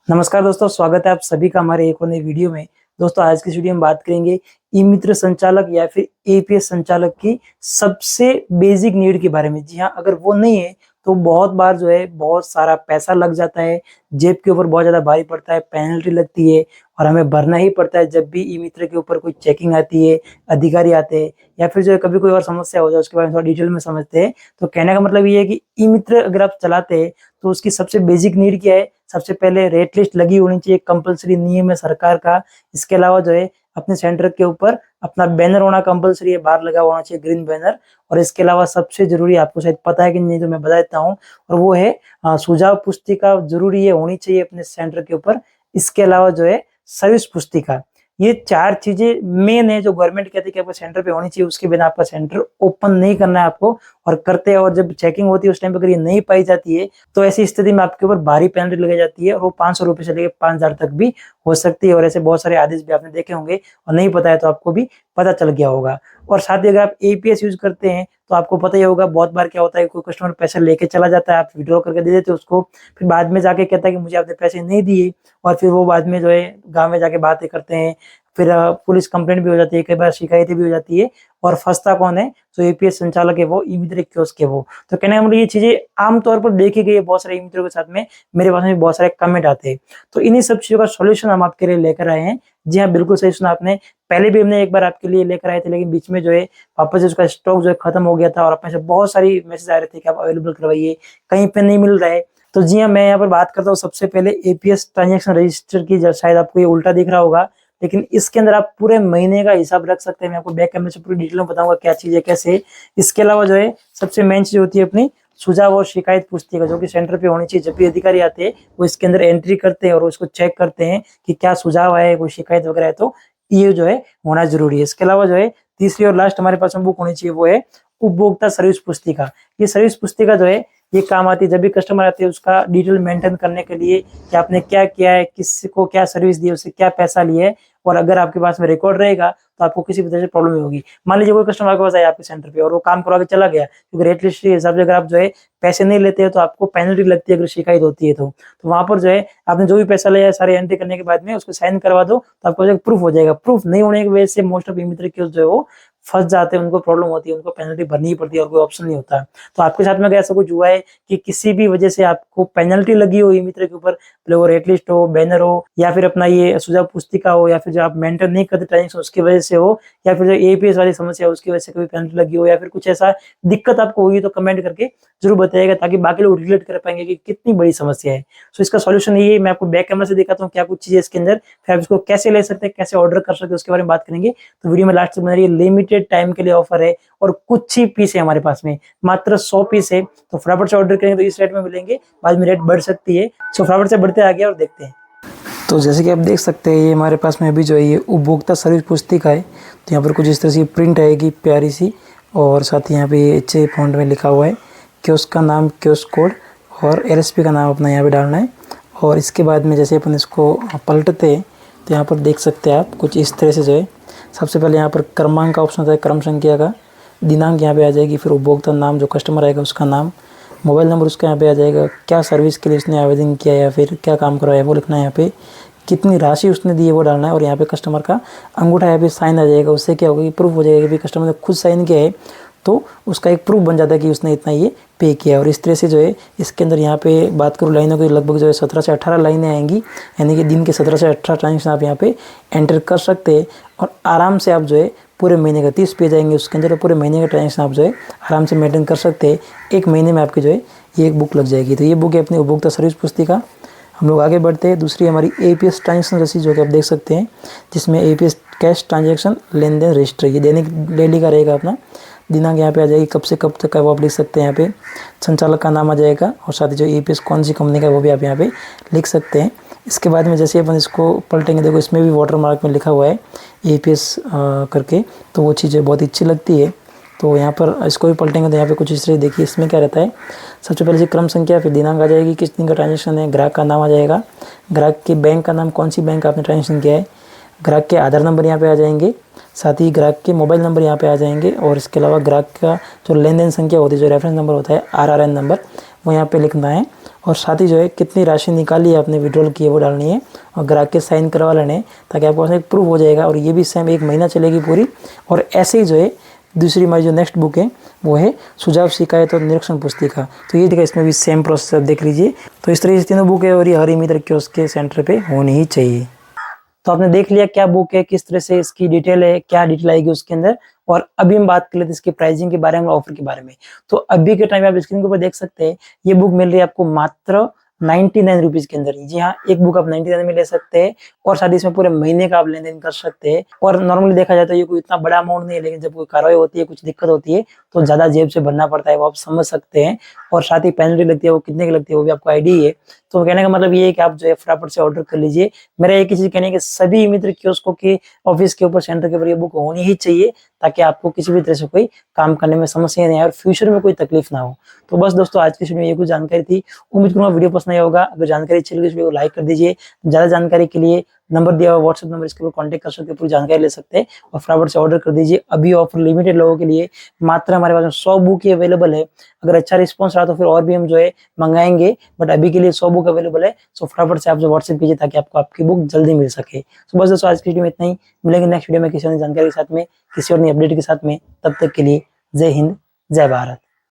नमस्कार दोस्तों, स्वागत है आप सभी का हमारे एक और नई वीडियो में। दोस्तों, आज की इस वीडियो में बात करेंगे ई मित्र संचालक या फिर एपीएस संचालक की सबसे बेसिक नीड के बारे में। जी हाँ, अगर वो नहीं है तो बहुत बार जो है बहुत सारा पैसा लग जाता है, जेब के ऊपर बहुत ज़्यादा भारी पड़ता है, पेनल्टी लगती है और हमें भरना ही पड़ता है जब भी ई मित्र के ऊपर कोई चेकिंग आती है, अधिकारी आते हैं या फिर जो है कभी कोई और समस्या हो जाए उसके बारे में थोड़ा डिटेल में समझते हैं। तो कहने का मतलब ये है कि ई मित्र अगर आप चलाते हैं तो उसकी सबसे बेसिक नीड क्या है? सबसे पहले रेट लिस्ट लगी होनी चाहिए, कंपलसरी नियम है सरकार का। इसके अलावा जो है अपने सेंटर के ऊपर अपना बैनर होना कंपलसरी है, बाहर लगा होना चाहिए ग्रीन बैनर। और इसके अलावा सबसे जरूरी, आपको शायद पता है कि नहीं तो मैं बता देता हूँ, और वो है सुझाव पुस्तिका जरूरी है, होनी चाहिए अपने सेंटर के ऊपर। इसके अलावा जो है सर्विस पुस्तिका। ये 4 चीजें मेन है जो गवर्नमेंट कहती है कि आपका सेंटर पे होनी चाहिए, उसके बिना आपका सेंटर ओपन नहीं करना है आपको। और करते हैं, और जब चेकिंग होती है उस टाइम पे अगर ये नहीं पाई जाती है तो ऐसी स्थिति में आपके ऊपर भारी पेनल्टी लगाई जाती है, और वो 500 रुपए से लेकर 5000 तक भी हो सकती है। और ऐसे बहुत सारे आदेश भी आपने देखे होंगे, और नहीं पता है तो आपको भी पता चल गया होगा। और साथ ही अगर आप एपीएस यूज करते हैं तो आपको पता ही होगा, बहुत बार क्या होता है, कोई कस्टमर पैसे लेके चला जाता है, आप विड्रॉ करके दे देते हो उसको, फिर बाद में जाके कहता है कि मुझे आपने पैसे नहीं दिए, और फिर वो बाद में जो है गाँव में जाके बातें करते हैं, फिर पुलिस कंप्लेंट भी हो जाती है, कई बार शिकायतें भी हो जाती है। और फंसता कौन है? जो एपीएस संचालक है वो, ई मित्र कियोस्क है वो। तो कहने का मतलब ये चीजें आमतौर पर देखी गई है बहुत सारे ई मित्रों के साथ में, मेरे पास में बहुत सारे कमेंट आते हैं। तो इन्हीं सब चीजों का सॉल्यूशन हम आपके लिए लेकर आए हैं। जी हाँ, बिल्कुल सही सुना आपने। पहले भी हमने एक बार आपके लिए लेकर आए थे, लेकिन बीच में जो है वापस उसका स्टॉक जो है खत्म हो गया था, और अपने से बहुत सारी मैसेज आ रहे थे कि आप अवेलेबल करवाइए, कहीं पे नहीं मिल रहा है। तो जी हाँ, मैं यहाँ पर बात करता हूँ सबसे पहले एपीएस ट्रांजेक्शन रजिस्टर की। शायद आपको ये उल्टा दिख रहा होगा, लेकिन इसके अंदर आप पूरे महीने का हिसाब रख सकते हैं। मैं आपको बैक कैमरे से पूरी डिटेल में बताऊंगा क्या चीज है, कैसे। इसके अलावा जो है सबसे मेन चीज होती है अपनी सुझाव और शिकायत पुस्तिका, जो कि सेंटर पे होनी चाहिए। जब भी अधिकारी आते हैं वो इसके अंदर एंट्री करते हैं और उसको चेक करते हैं कि क्या सुझाव आया है, कोई शिकायत वगैरह है तो ये जो है होना जरूरी है। इसके अलावा जो है तीसरी और लास्ट हमारे पास में बुक होनी चाहिए, वो है उपभोक्ता सर्विस पुस्तिका। ये सर्विस पुस्तिका जो है ये काम आती है जब भी कस्टमर आते हैं उसका डिटेल मेंटेन करने के लिए, कि आपने क्या किया है, किसको क्या सर्विस दी है, उससे क्या पैसा लिया है। और अगर आपके पास में रिकॉर्ड रहेगा तो आपको किसी भी तरह से प्रॉब्लम नहीं होगी। मान लीजिए कोई कस्टमर आपके पास आया आपके सेंटर पे और वो काम करवा के चला गया, क्योंकि रेट लिस्ट के हिसाब से अगर आप जो है पैसे नहीं लेते हो तो आपको पेनल्टी लगती है अगर शिकायत होती है तो वहां पर जो है आपने जो भी पैसा लिया है सारे एंट्री करने के बाद में उसको साइन करवा दो, तो आपको प्रूफ हो जाएगा। प्रूफ नहीं होने की वजह से मोस्ट ऑफ ई मित्र जो है वो फंस जाते हैं, उनको प्रॉब्लम होती है, उनको पेनल्टी भरनी ही पड़ती है और कोई ऑप्शन नहीं होता। तो आपके साथ में अगर ऐसा कुछ हुआ है कि किसी भी वजह से आपको पेनल्टी लगी हो ई मित्र के ऊपर, भले वो रेट लिस्ट हो, बैनर हो, या फिर अपना ये सुझाव पुस्तिका हो, या फिर जो आप मेंटेन नहीं करते ट्रांजेक्शन उसकी वजह से हो, या फिर जो एपीएस वाली समस्या है उसकी वजह से कोई पेनल्टी लगी हो, या फिर कुछ ऐसा दिक्कत आपको हुई, तो कमेंट करके जरूर बताइएगा, ताकि बाकी लोग रिलेट कर पाएंगे कि कितनी बड़ी समस्या है। सो इसका सॉल्यूशन ये है, मैं आपको बैक कैमरा से दिखाता हूँ क्या कुछ चीजें इसके अंदर, फिर आप इसको कैसे ले सकते हैं, कैसे ऑर्डर कर सकते हैं, उसके बारे में बात करेंगे। तो वीडियो में लास्ट तक बना रहिए। लिमिटेड टाइम के लिए ऑफर है और कुछ ही पीस है हमारे पास में, मात्र 100 पीस है। तो फटाफट से ऑर्डर करेंगे तो इस रेट में मिलेंगे, बाद में रेट बढ़ सकती है। सो फटाफट से बढ़ते आगे और देखते हैं। तो जैसे कि आप देख सकते हैं, ये हमारे पास में अभी जो है ये उपभोक्ता सर्विस पुस्तिका है। तो यहाँ पर कुछ इस तरह से प्रिंट आएगी प्यारी सी, और साथ ही यहाँ पे अच्छे फॉन्ट में लिखा हुआ है कियोस्क का नाम, कियोस्क कोड, और एलएसपी का नाम अपना यहाँ पे डालना है। और इसके बाद में जैसे अपन इसको पलटते हैं तो यहाँ पर देख सकते हैं आप कुछ इस तरह से जो है, सबसे पहले यहाँ पर क्रमांक का ऑप्शन होता है, क्रम संख्या का, दिनांक यहाँ पे आ जाएगी, फिर उपभोक्ता नाम, जो कस्टमर आएगा उसका नाम, मोबाइल नंबर उसका यहाँ पे आ जाएगा, क्या सर्विस के लिए उसने आवेदन किया या फिर क्या काम करवाया वो लिखना है, यहाँ पे कितनी राशि उसने दी है वो डालना है, और यहाँ पे कस्टमर का अंगूठा यहाँ पे साइन आ जाएगा। उससे क्या होगा कि प्रूफ हो जाएगा कि कस्टमर ने खुद साइन किया है, तो उसका एक प्रूफ बन जाता है कि उसने इतना ये पे किया। और इस तरह से जो है इसके अंदर यहाँ पे बात करूँ लाइनों की, लगभग जो है 17 से 18 लाइनें आएंगी, यानी कि दिन के 17 से 18 ट्रांजेक्शन आप यहाँ पे एंटर कर सकते हैं। और आराम से आप जो है पूरे महीने का 30 पेज आएंगे उसके अंदर, और पूरे महीने का ट्रांजेक्शन आप जो है आराम से मेंटेन कर सकते हैं। एक महीने में आपकी जो है ये एक बुक लग जाएगी। तो ये बुक है अपनी उपभोक्ता सर्विस पुस्तिका। हम लोग आगे बढ़ते हैं। दूसरी हमारी एपीएस ट्रांजेक्शन रसीद, जो कि आप देख सकते हैं, जिसमें एपीएस कैश ट्रांजेक्शन लेन देन रजिस्टर, ये दैनिक डेली का रहेगा अपना। दिनांक यहाँ पे आ जाएगी, कब से कब तक का वो आप लिख सकते हैं यहाँ पे, संचालक का नाम आ जाएगा, और साथ ही जो एपीएस कौन सी कंपनी का वो भी आप यहाँ पे लिख सकते हैं। इसके बाद में जैसे अपन इसको पलटेंगे, देखो इसमें भी वाटर मार्क में लिखा हुआ है एपीएस करके, तो वो चीज़ बहुत अच्छी लगती है। तो यहाँ पर इसको भी पलटेंगे तो यहाँ पे कुछ इस तरह देखिए, इसमें क्या रहता है, सबसे पहले से क्रम संख्या, फिर दिनांक आ जाएगी, किस दिन का ट्रांजेक्शन है, ग्राहक का नाम आ जाएगा, ग्राहक के बैंक का नाम, कौन सी बैंक आपने ट्रांजेक्शन किया है, ग्राहक के आधार नंबर यहाँ पे आ जाएंगे, साथ ही ग्राहक के मोबाइल नंबर यहाँ पे आ जाएंगे, और इसके अलावा ग्राहक का जो लेन देन संख्या होती है, जो रेफरेंस नंबर होता है, आरआरएन नंबर, वो यहाँ पे लिखना है। और साथ ही जो है कितनी राशि निकाली है आपने, विड्रॉल की है, वो डालनी है और ग्राहक के साइन करवा लेने हैं, ताकि आपके पास एक प्रूफ हो जाएगा। और ये भी सेम 1 महीना चलेगी पूरी। और ऐसे ही जो है दूसरी हमारी जो नेक्स्ट बुक है वो है सुझाव, शिकायत और निरीक्षण पुस्तिका। तो ये देखा, इसमें भी सेम प्रोसेस आप देख लीजिए। तो इस तरह से तीनों बुक है और ये हर मित्र कियोस्क के सेंटर पे होनी ही चाहिए। तो आपने देख लिया क्या बुक है, किस तरह से इसकी डिटेल है, क्या डिटेल आएगी उसके अंदर। और अभी हम बात कर लेते हैं इसकी प्राइसिंग के बारे में, ऑफर के बारे में। तो अभी के टाइम आप स्क्रीन के ऊपर देख सकते हैं, ये बुक मिल रही है आपको मात्र 99 रुपीज के अंदर। जी हाँ, एक बुक आप 99 में ले सकते हैं और साथ ही इसमें पूरे महीने का आप लेन देन कर सकते हैं। और नॉर्मली देखा जाए तो ये कोई इतना बड़ा अमाउंट नहीं है, लेकिन जब कोई कार्रवाई होती है, कुछ दिक्कत होती है, तो ज्यादा जेब से भरना पड़ता है, वो आप समझ सकते हैं। और साथ ही पेनल्टी लगती है, वो कितने की लगती है वो भी आपको आईडी है। तो कहने का मतलब ये है कि आप जो है फटाफट से ऑर्डर कर लीजिए। मेरा एक ही चीज कहने कि सभी मित्र कियोस्कों के ऑफिस के ऊपर, सेंटर के ऊपर ये बुक होनी ही चाहिए, ताकि आपको किसी भी तरह से कोई काम करने में समस्या नहीं आए और फ्यूचर में कोई तकलीफ ना हो। तो बस दोस्तों, आज की वीडियो में ये कुछ जानकारी थी। उम्मीद करूंगा वीडियो पसंद आया होगा। अगर जानकारी अच्छी लगी इस वीडियो को लाइक कर दीजिए। ज्यादा जानकारी के लिए नंबर दिया हुआ व्हाट्सएप नंबर, इसके ऊपर कांटेक्ट कर सकते हैं, पूरी जानकारी ले सकते हैं और फटाफट से ऑर्डर कर दीजिए। अभी ऑफर लिमिटेड लोगों के लिए, मात्र हमारे पास 100 बुक ही अवेलेबल है। अगर अच्छा रिस्पॉन्स रहा तो फिर और भी हम जो है मंगाएंगे, बट अभी के लिए 100 बुक अवेलेबल है। सो फटाफट से आप जो व्हाट्सएप कीजिए, ताकि आपको आपकी बुक जल्दी मिल सके। तो बस दोस्तों, आज की वीडियो में इतना ही। मिलेंगे नेक्स्ट वीडियो में किसी और जानकारी के साथ में, किसी और नई अपडेट के साथ में। तब तक के लिए जय हिंद, जय भारत।